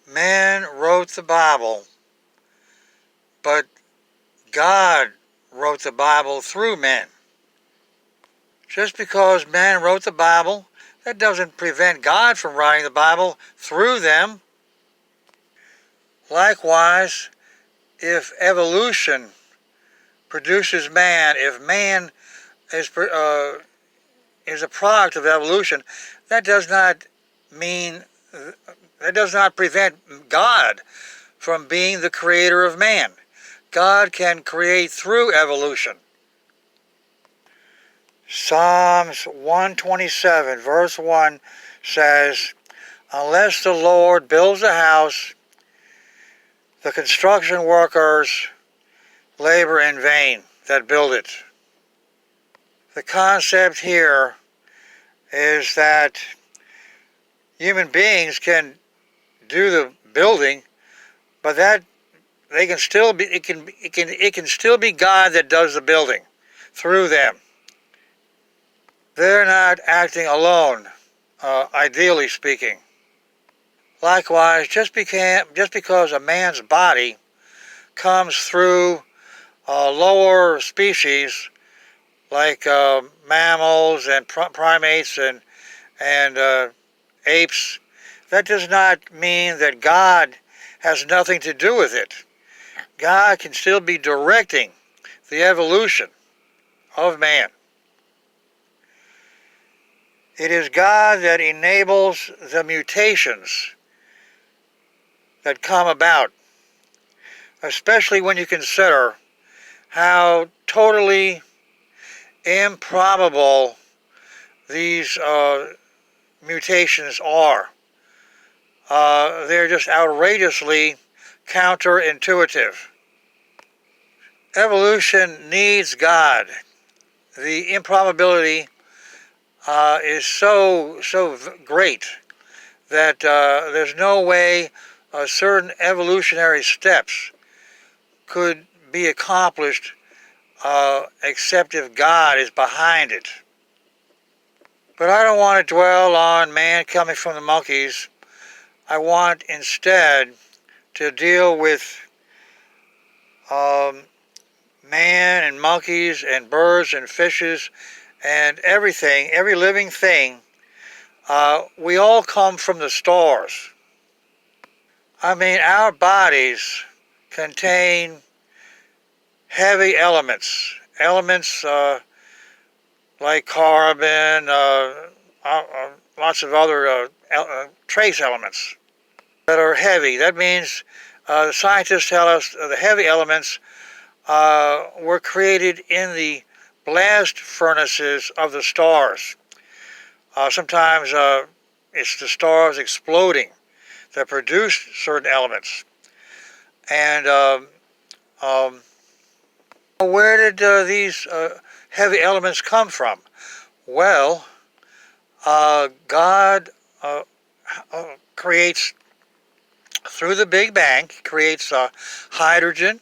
Man wrote the Bible, but God wrote the Bible through men. Just because man wrote the Bible, that doesn't prevent God from writing the Bible through them. Likewise, if evolution produces man, if man is a product of evolution, that does not prevent God from being the creator of man. God can create through evolution. Psalms 127 verse 1 says, "Unless the Lord builds a house, the construction workers labor in vain that build it." The concept here is that human beings can do the building, but that they can still be it can still be God that does the building through them. They're not acting alone, ideally speaking. Likewise, just because a man's body comes through lower species like mammals and primates and apes, that does not mean that God has nothing to do with it. God can still be directing the evolution of man. It is God that enables the mutations that come about, especially when you consider how totally improbable these mutations are. They're just outrageously counterintuitive. Evolution needs God. The improbability is so great that there's no way certain evolutionary steps could be accomplished except if God is behind it. But I don't want to dwell on man coming from the monkeys. I want instead to deal with man and monkeys and birds and fishes and everything, every living thing. We all come from the stars. I mean, our bodies contain heavy elements like carbon, lots of other trace elements that are heavy. That means scientists tell us the heavy elements were created in the blast furnaces of the stars. Sometimes it's the stars exploding that produce certain elements. And where did these heavy elements come from? Well, God creates, through the Big Bang, creates hydrogen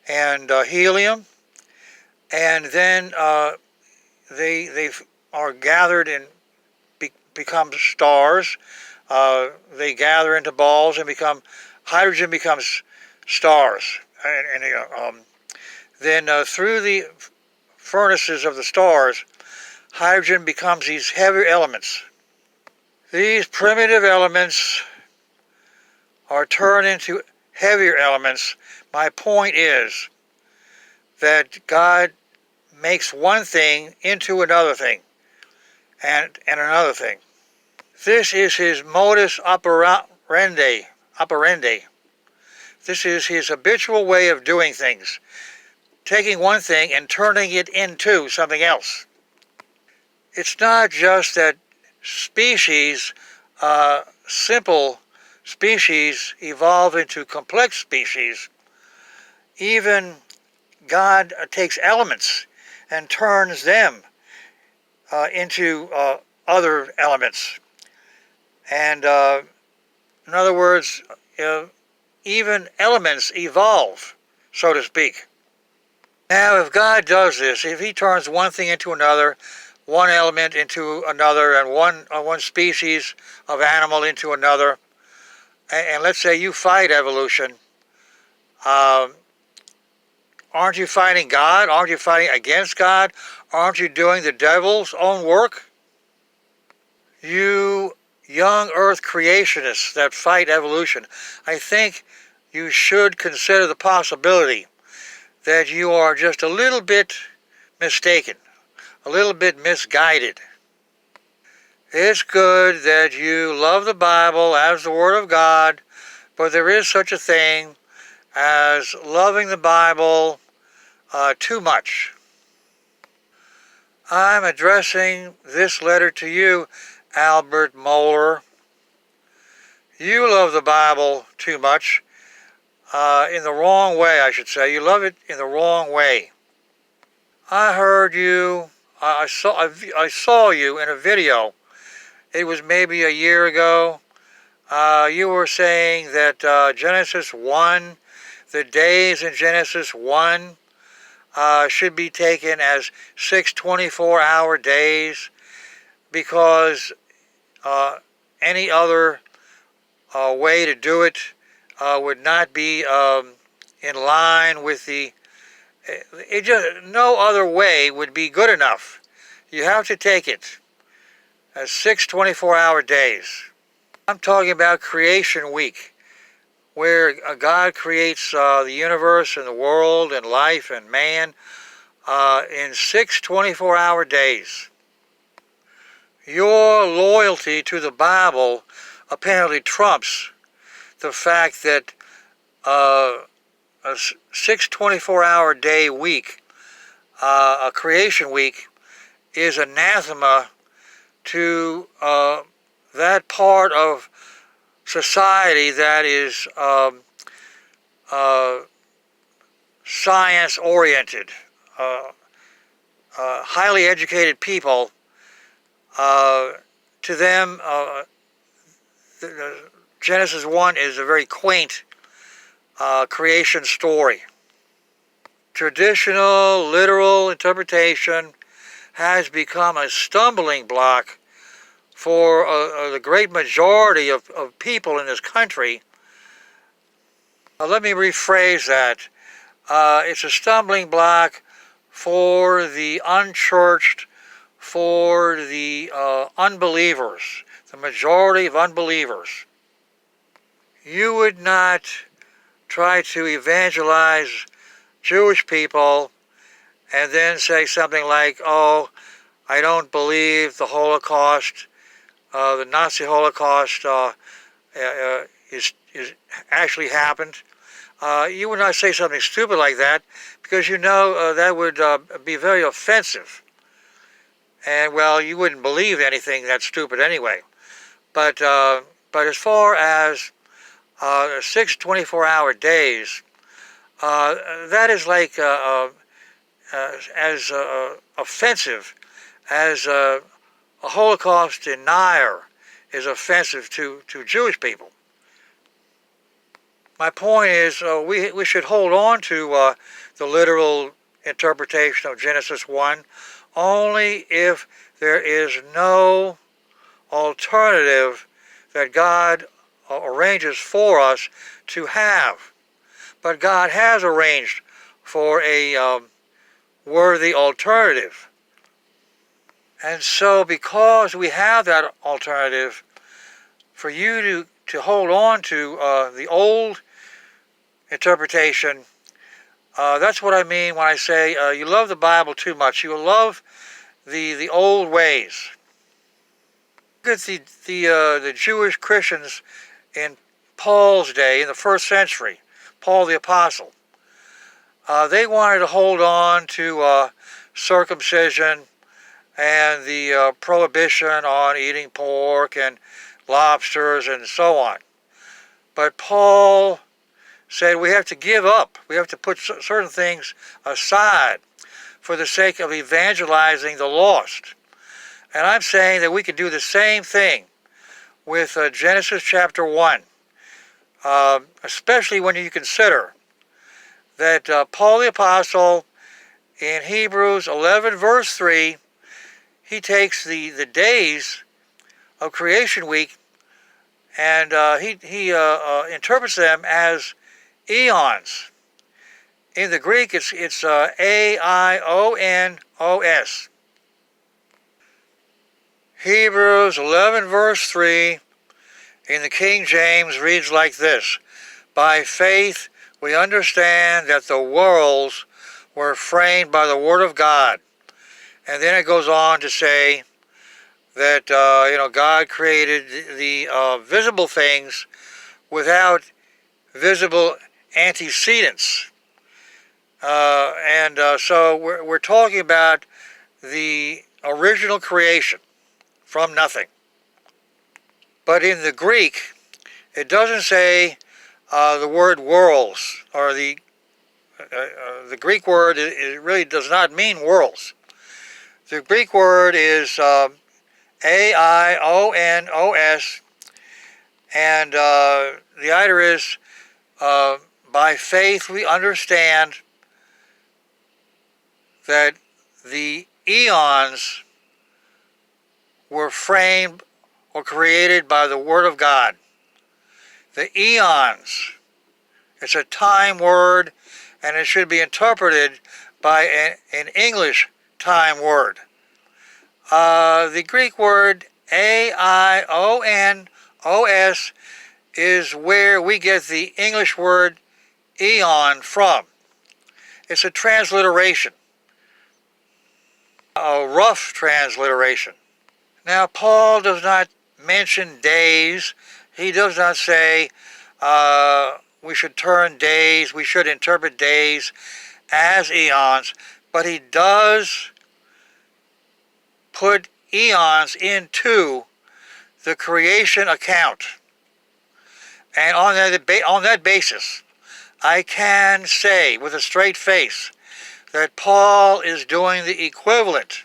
and helium, and then they are gathered and become stars. They gather into balls and hydrogen becomes stars. And then through the furnaces of the stars, hydrogen becomes these heavier elements. These primitive elements are turned into heavier elements. My point is that God makes one thing into another thing and another thing. This is his modus operandi. This is his habitual way of doing things, taking one thing and turning it into something else. It's not just that species, simple species, evolve into complex species. Even God takes elements and turns them into other elements. And in other words, even elements evolve, so to speak. Now, if God does this, if he turns one thing into another, one element into another, and one species of animal into another, and let's say you fight evolution, um, aren't you fighting God? Aren't you fighting against God? Aren't you doing the devil's own work? You young earth creationists that fight evolution, I think you should consider the possibility that you are just a little bit mistaken, a little bit misguided. It's good that you love the Bible as the Word of God, but there is such a thing as loving the Bible too much. I'm addressing this letter to you, Albert Mohler. You love the Bible too much, in the wrong way, I should say. You love it in the wrong way. I heard you, I saw you in a video. It was maybe a year ago. You were saying that Genesis 1, the days in Genesis 1 should be taken as 6 24-hour days because any other way to do it would not be in line with the... no other way would be good enough. You have to take it as 6 24-hour days. I'm talking about creation week, where God creates the universe and the world and life and man in 6 24-hour days. Your loyalty to the Bible apparently trumps the fact that a 6 24-hour day week, a creation week, is anathema to that part of society that is science-oriented, highly educated people. To them, Genesis 1 is a very quaint creation story. Traditional, literal interpretation has become a stumbling block for the great majority of people in this country. Let me rephrase that. It's a stumbling block for the unchurched, for the unbelievers, the majority of unbelievers. You would not try to evangelize Jewish people and then say something like, oh, I don't believe the Holocaust, the Nazi Holocaust is actually happened. You would not say something stupid like that because you know that would be very offensive. And, well, you wouldn't believe anything that's stupid anyway. But as far as 6 24-hour days, that is like as offensive as a Holocaust denier is offensive to Jewish people. My point is we should hold on to the literal interpretation of Genesis 1 only if there is no alternative that God arranges for us to have. But God has arranged for a worthy alternative. And so because we have that alternative, for you to hold on to the old interpretation, that's what I mean when I say you love the Bible too much. You love the old ways. Look at the Jewish Christians in Paul's day, in the first century, Paul the Apostle. They wanted to hold on to circumcision and the prohibition on eating pork and lobsters and so on. But Paul said we have to give up. We have to put certain things aside for the sake of evangelizing the lost. And I'm saying that we can do the same thing with Genesis chapter 1, especially when you consider that Paul the Apostle in Hebrews 11 verse 3, he takes the days of creation week and he interprets them as eons. In the Greek, it's aionos. Hebrews 11 verse 3 in the King James reads like this: By faith we understand that the worlds were framed by the word of God. And then it goes on to say that God created the visible things without visible antecedents. So we're talking about the original creation from nothing. But in the Greek, it doesn't say the word worlds, or the Greek word, it really does not mean worlds. The Greek word is aionos, and the idea is by faith we understand that the eons were framed or created by the Word of God. The eons, it's a time word, and it should be interpreted by an English time word. The Greek word aionos is where we get the English word eon from. It's a transliteration, a rough transliteration. Now, Paul does not mention days. He does not say we should turn days, we should interpret days as eons, but he does put eons into the creation account. And on that basis, I can say with a straight face that Paul is doing the equivalent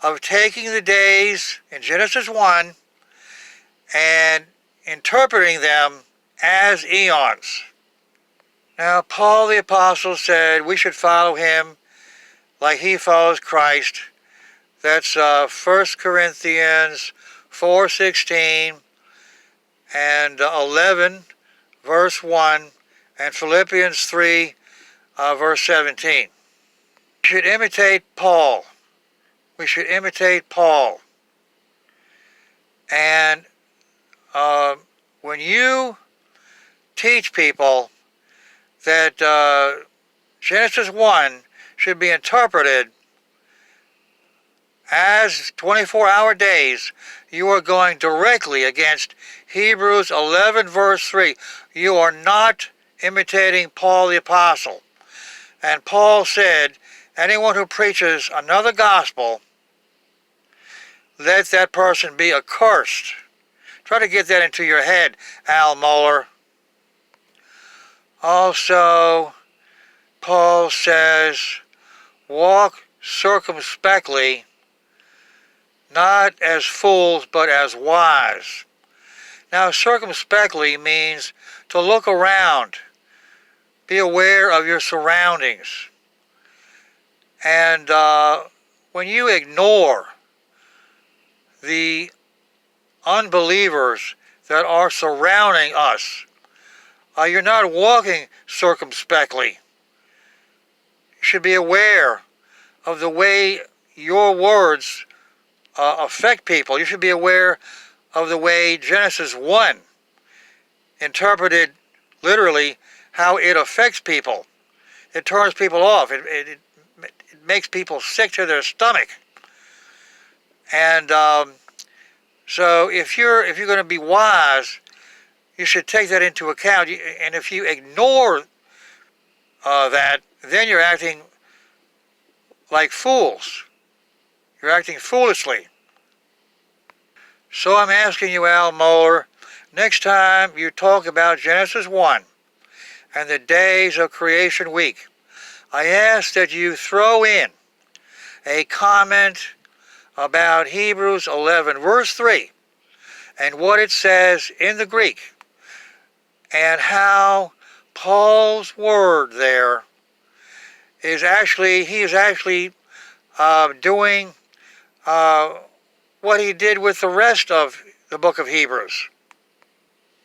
of taking the days in Genesis 1 and interpreting them as eons. Now, Paul the Apostle said we should follow him like he follows Christ. That's 1 Corinthians 4:16 and 11 verse 1 and Philippians 3 verse 17. We should imitate Paul. We should imitate Paul. And when you teach people that Genesis 1 should be interpreted as 24-hour days, you are going directly against Hebrews 11 verse 3. You are not imitating Paul the Apostle. And Paul said, anyone who preaches another gospel, let that person be accursed. Try to get that into your head, Al Mohler. Also, Paul says, walk circumspectly, not as fools, but as wise. Now, circumspectly means to look around, be aware of your surroundings. And when you ignore the unbelievers that are surrounding us, you're not walking circumspectly. You should be aware of the way your words affect people. You should be aware of the way Genesis 1 interpreted literally how it affects people. It turns people off. It makes people sick to their stomach. And so if you're going to be wise, you should take that into account. And if you ignore that, then you're acting like fools. You're acting foolishly. So I'm asking you, Al Mohler, next time you talk about Genesis 1 and the days of creation week, I ask that you throw in a comment about Hebrews 11 verse 3 and what it says in the Greek, and how Paul's word there is actually, he is actually doing what he did with the rest of the book of Hebrews.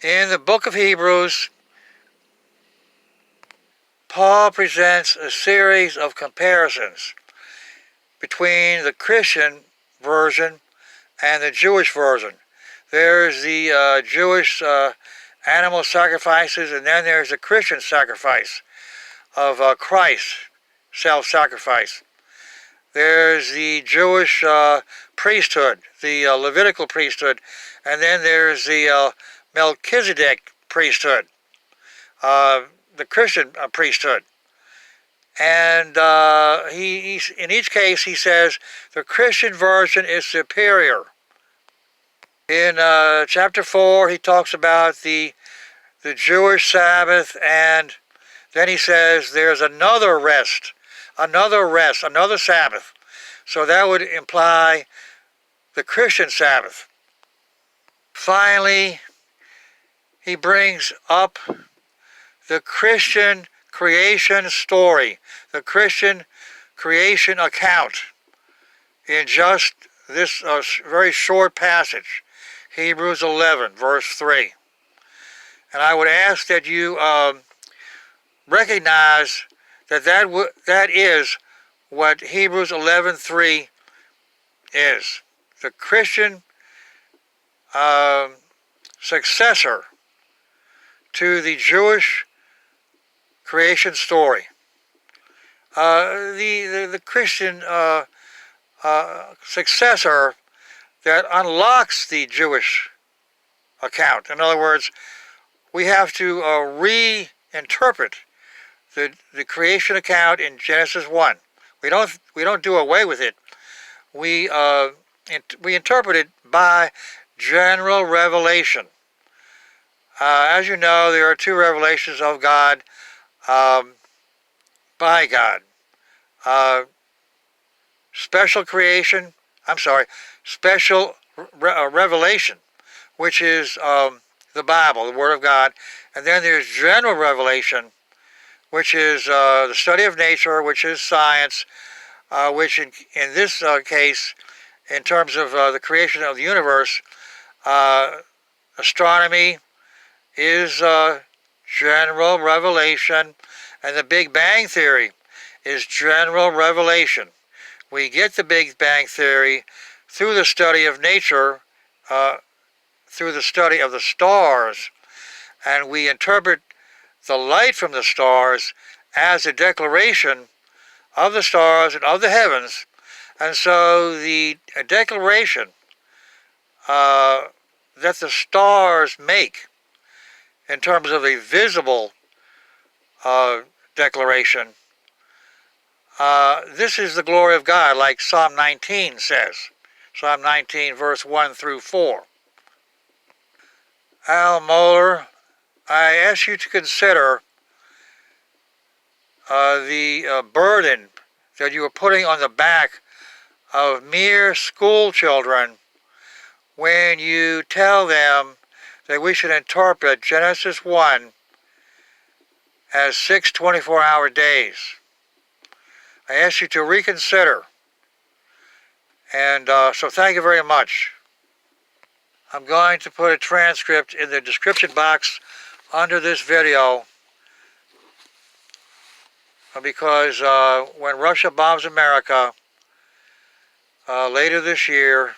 In the book of Hebrews, Paul presents a series of comparisons between the Christian version and the Jewish version. There's the Jewish animal sacrifices, and then there's the Christian sacrifice of Christ, self-sacrifice. There's the Jewish priesthood, the Levitical priesthood, and then there's the Melchizedek priesthood, the Christian priesthood. And in each case, he says the Christian version is superior. In chapter 4, he talks about the Jewish Sabbath, and then he says there's another Sabbath. So that would imply the Christian Sabbath. Finally, he brings up the Christian creation story, the Christian creation account in just this very short passage, Hebrews 11, verse 3. And I would ask that you recognize that is what Hebrews 11:3 is. The Christian successor to the Jewish creation story. The Christian successor that unlocks the Jewish account. In other words, we have to reinterpret the creation account in Genesis 1. We don't do away with it. We interpret it by general revelation. As you know, there are two revelations of God by God. Special revelation, which is the Bible, the Word of God. And then there's general revelation, which is the study of nature, which is science, which in this case, in terms of the creation of the universe, astronomy is general revelation, and the Big Bang Theory is general revelation. We get the Big Bang Theory through the study of nature, through the study of the stars, and we interpret the light from the stars as a declaration of the stars and of the heavens. And so the declaration that the stars make in terms of a visible declaration, this is the glory of God, like Psalm 19 says. Psalm 19, verse 1 through 4. Al Mohler, I ask you to consider the burden that you are putting on the back of mere school children when you tell them that we should interpret Genesis 1 as 6 24-hour days. I ask you to reconsider. And so thank you very much. I'm going to put a transcript in the description box under this video because when Russia bombs America later this year,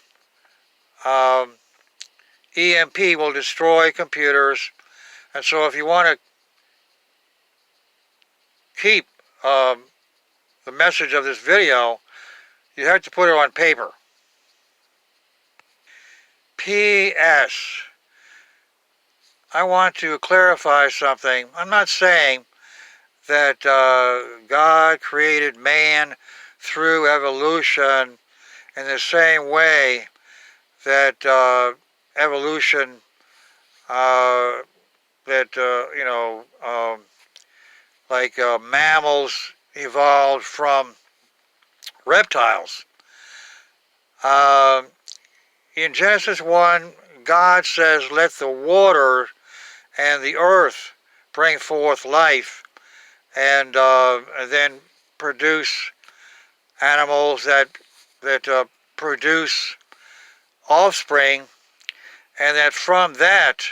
EMP will destroy computers. And so if you want to keep the message of this video, you have to put it on paper. P.S. I want to clarify something. I'm not saying that God created man through evolution in the same way that evolution, like mammals evolved from reptiles. In Genesis 1, God says, let the water and the earth bring forth life, and then produce animals that produce offspring, and that from that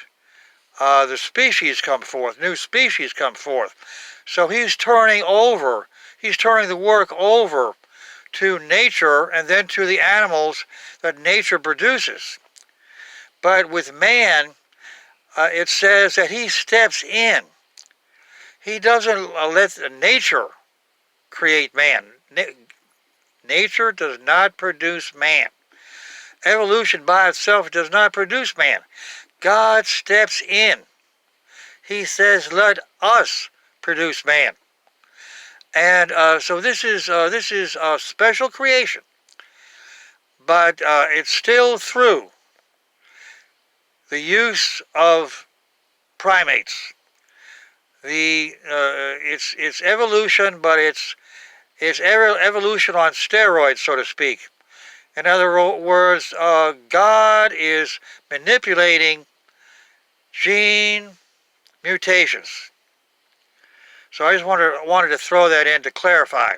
the species come forth, new species come forth. So he's turning the work over to nature and then to the animals that nature produces. But with man, it says that he steps in. He doesn't let nature create man. Nature does not produce man. Evolution by itself does not produce man. God steps in. He says, "Let us produce man." And so this is a special creation, but it's still through the use of primates. It's evolution, but it's evolution on steroids, so to speak. In other words, God is manipulating gene mutations. So I just wanted to throw that in to clarify.